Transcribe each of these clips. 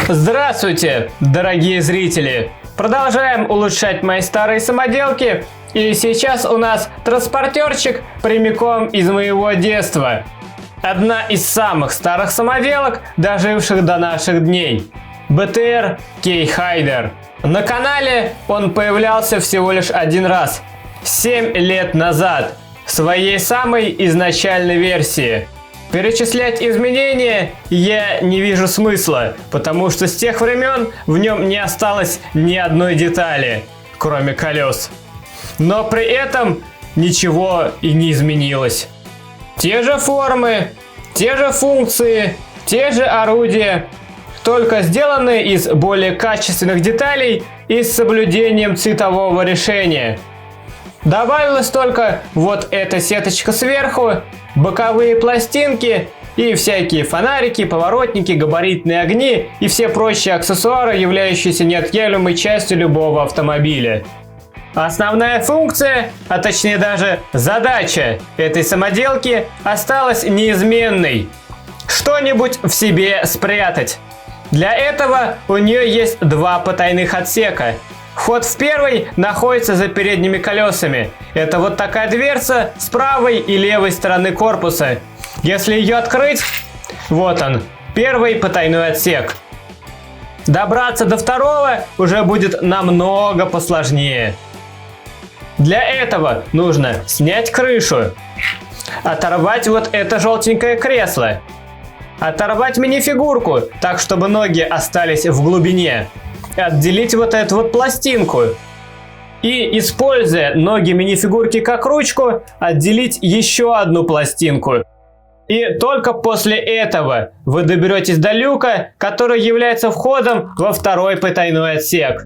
Здравствуйте, дорогие зрители! Продолжаем улучшать мои старые самоделки, и сейчас у нас транспортерчик прямиком из моего детства. Одна из самых старых самоделок, доживших до наших дней. БТР Кейхайдер. На канале он появлялся всего лишь один раз, 7 лет назад, в своей самой изначальной версии. Перечислять изменения я не вижу смысла, потому что с тех времен в нем не осталось ни одной детали, кроме колес. Но при этом ничего и не изменилось. Те же формы, те же функции, те же орудия, только сделаны из более качественных деталей и с соблюдением цветового решения. Добавилась только вот эта сеточка сверху, боковые пластинки и всякие фонарики, поворотники, габаритные огни и все прочие аксессуары, являющиеся неотъемлемой частью любого автомобиля. Основная функция, а точнее даже задача этой самоделки осталась неизменной. Что-нибудь в себе спрятать. Для этого у нее есть два потайных отсека. Вход в первый находится за передними колесами. Это вот такая дверца с правой и левой стороны корпуса. Если ее открыть, вот он, первый потайной отсек. Добраться до второго уже будет намного посложнее. Для этого нужно снять крышу, оторвать вот это желтенькое кресло, оторвать минифигурку так, чтобы ноги остались в глубине, отделить вот эту вот пластинку и, используя ноги минифигурки как ручку, отделить еще одну пластинку. И только после этого вы доберетесь до люка, который является входом во второй потайной отсек.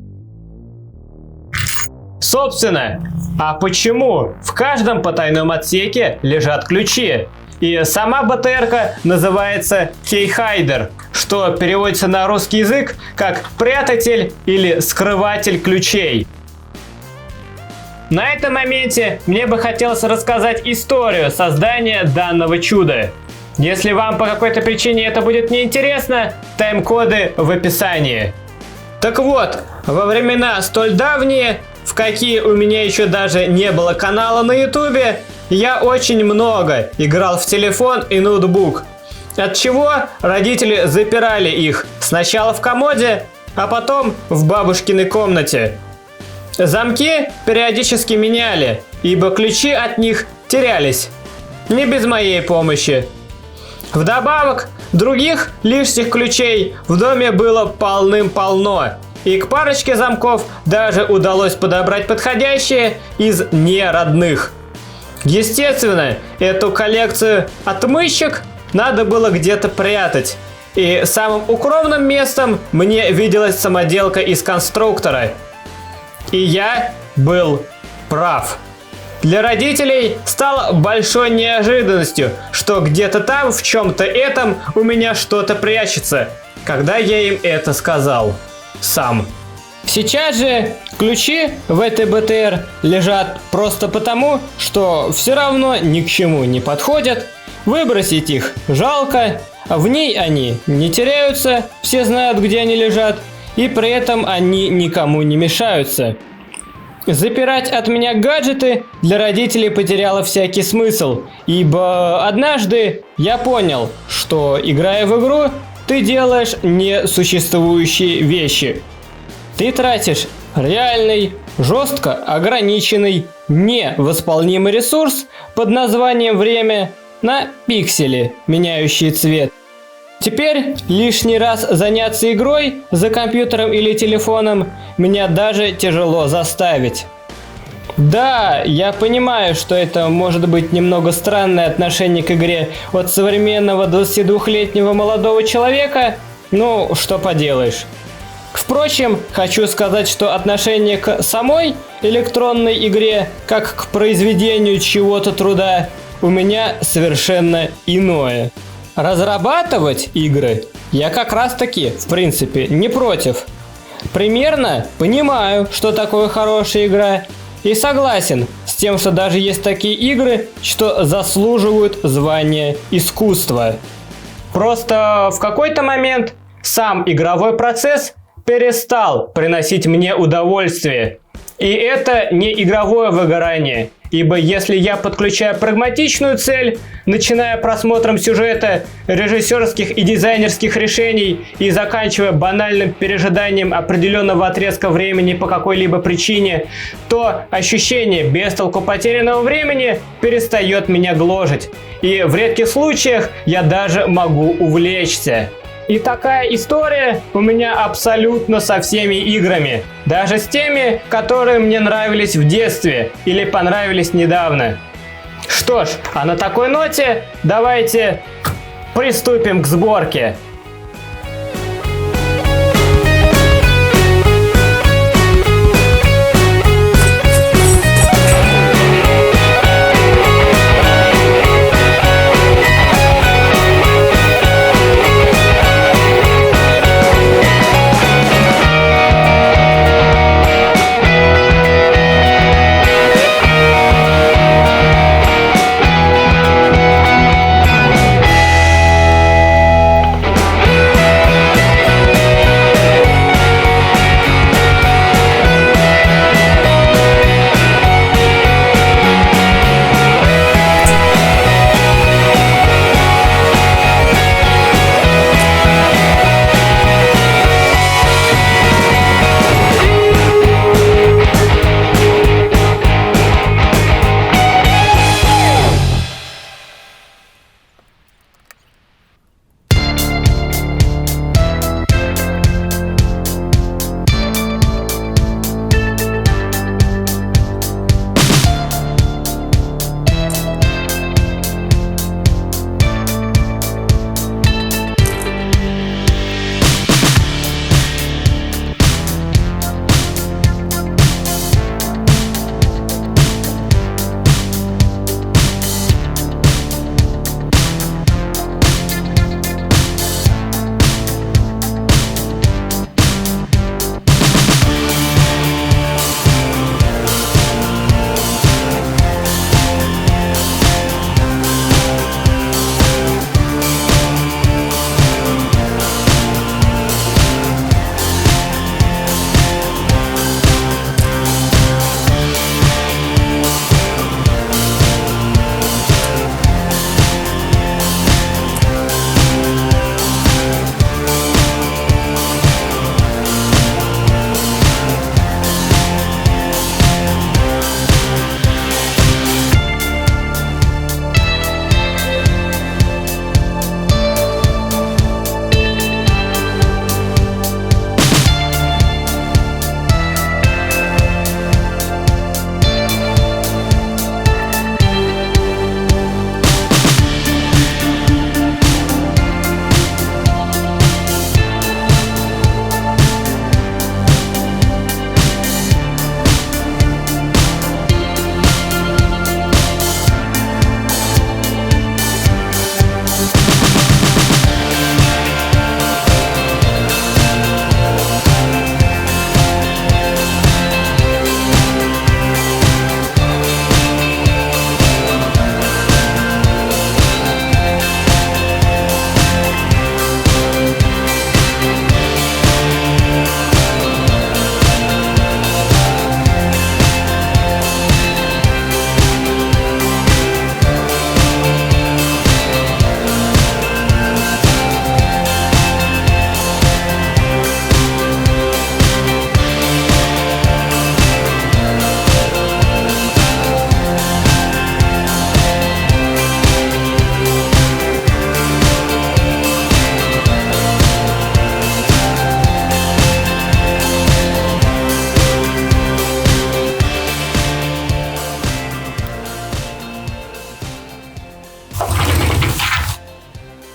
Собственно, а почему в каждом потайном отсеке лежат ключи? И сама БТРка называется Кейхайдер, что переводится на русский язык как прятатель или скрыватель ключей. На этом моменте мне бы хотелось рассказать историю создания данного чуда. Если вам по какой-то причине это будет неинтересно, тайм-коды в описании. Так вот, во времена столь давние, в какие у меня еще даже не было канала на ютубе, я очень много играл в телефон и ноутбук, от чего родители запирали их сначала в комоде, а потом в бабушкиной комнате. Замки периодически меняли, ибо ключи от них терялись, не без моей помощи. Вдобавок, других лишних ключей в доме было полным-полно, и к парочке замков даже удалось подобрать подходящие из неродных. Естественно, эту коллекцию отмычек надо было где-то прятать. И самым укромным местом мне виделась самоделка из конструктора. И я был прав. Для родителей стало большой неожиданностью, что где-то там, в чем-то этом, у меня что-то прячется, когда я им это сказал сам. Сейчас же ключи в этой БТР лежат просто потому, что все равно ни к чему не подходят. Выбросить их жалко, в ней они не теряются, все знают, где они лежат, и при этом они никому не мешаются. Запирать от меня гаджеты для родителей потеряло всякий смысл, ибо однажды я понял, что, играя в игру, ты делаешь несуществующие вещи. Ты тратишь реальный, жестко ограниченный, невосполнимый ресурс под названием время на пиксели, меняющие цвет. Теперь лишний раз заняться игрой за компьютером или телефоном меня даже тяжело заставить. Да, я понимаю, что это может быть немного странное отношение к игре от современного 22-летнего молодого человека, ну, что поделаешь. Впрочем, хочу сказать, что отношение к самой электронной игре, как к произведению чего-то труда, у меня совершенно иное. Разрабатывать игры я как раз таки, в принципе, не против. Примерно понимаю, что такое хорошая игра, и согласен с тем, что даже есть такие игры, что заслуживают звания искусства. Просто в какой-то момент сам игровой процесс перестал приносить мне удовольствие. И это не игровое выгорание, ибо если я подключаю прагматичную цель, начиная просмотром сюжета, режиссерских и дизайнерских решений и заканчивая банальным пережиданием определенного отрезка времени по какой-либо причине, то ощущение бестолку потерянного времени перестает меня гложить. И в редких случаях я даже могу увлечься. И такая история у меня абсолютно со всеми играми. Даже с теми, которые мне нравились в детстве или понравились недавно. Что ж, а на такой ноте давайте приступим к сборке.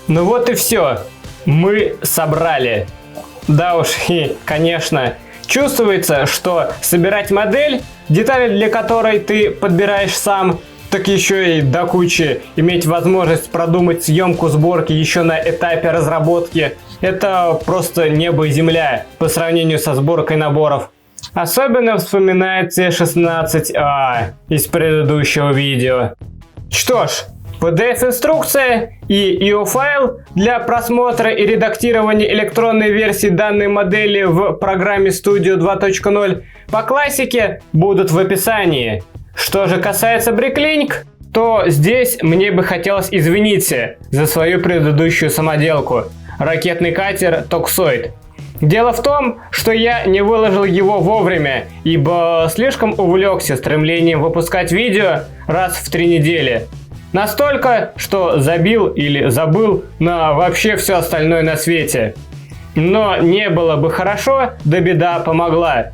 Ну вот и все. Мы собрали. Да уж, и, конечно, чувствуется, что собирать модель, детали для которой ты подбираешь сам, так еще и до кучи иметь возможность продумать съемку сборки еще на этапе разработки, это просто небо и земля по сравнению со сборкой наборов. Особенно вспоминается 16А из предыдущего видео. Что ж, PDF-инструкция и IO-файл для просмотра и редактирования электронной версии данной модели в программе Studio 2.0 по классике будут в описании. Что же касается Bricklink, то здесь мне бы хотелось извиниться за свою предыдущую самоделку – ракетный катер Toxoid. Дело в том, что я не выложил его вовремя, ибо слишком увлекся стремлением выпускать видео раз в 3 недели. Настолько, что забил или забыл на вообще все остальное на свете. Но не было бы хорошо, да беда помогла.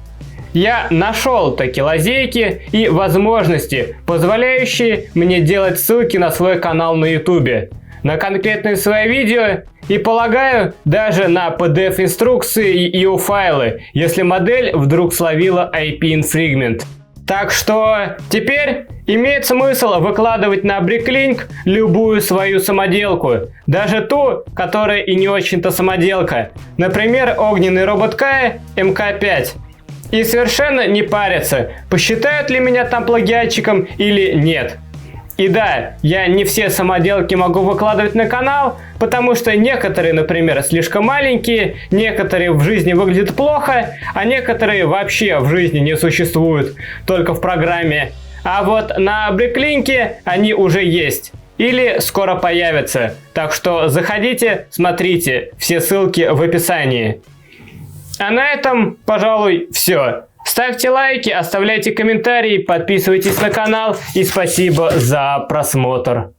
Я нашел такие лазейки и возможности, позволяющие мне делать ссылки на свой канал на YouTube, на конкретные свои видео и, полагаю, даже на PDF-инструкции и IO-файлы, если модель вдруг словила IP-инфрингмент. Так что теперь имеет смысл выкладывать на Bricklink любую свою самоделку, даже ту, которая и не очень-то самоделка, например, огненный робот Кая МК-5. И совершенно не париться, посчитают ли меня там плагиатчиком или нет. И да, я не все самоделки могу выкладывать на канал, потому что некоторые, например, слишком маленькие, некоторые в жизни выглядят плохо, а некоторые вообще в жизни не существуют, только в программе. А вот на Bricklink они уже есть. Или скоро появятся. Так что заходите, смотрите, все ссылки в описании. А на этом, пожалуй, все. Ставьте лайки, оставляйте комментарии, подписывайтесь на канал и спасибо за просмотр.